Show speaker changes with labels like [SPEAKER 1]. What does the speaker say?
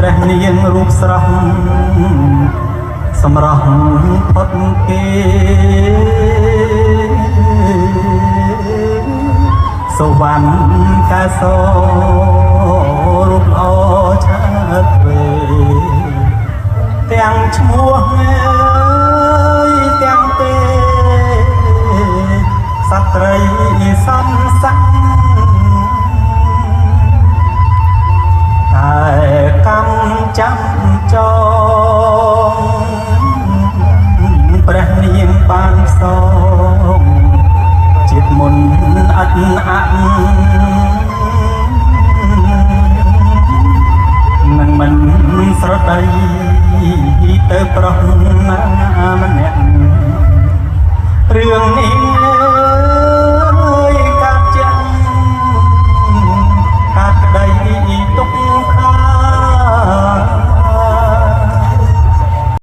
[SPEAKER 1] ព្រះនាងរូបស្រស់សម្រស់ផុតគេសុវណ្ណកាសោរូបល្អឆើតវេទាំងឈ្មោះទាំងទេសត្រីសំស័ក្តិតែកម្មចាំចងព្រះនាងបានសងជាតិមុនអត់អាក់នឹងមិនស្រដីទៅប្រុសណាម្នាក់រឿងនេះ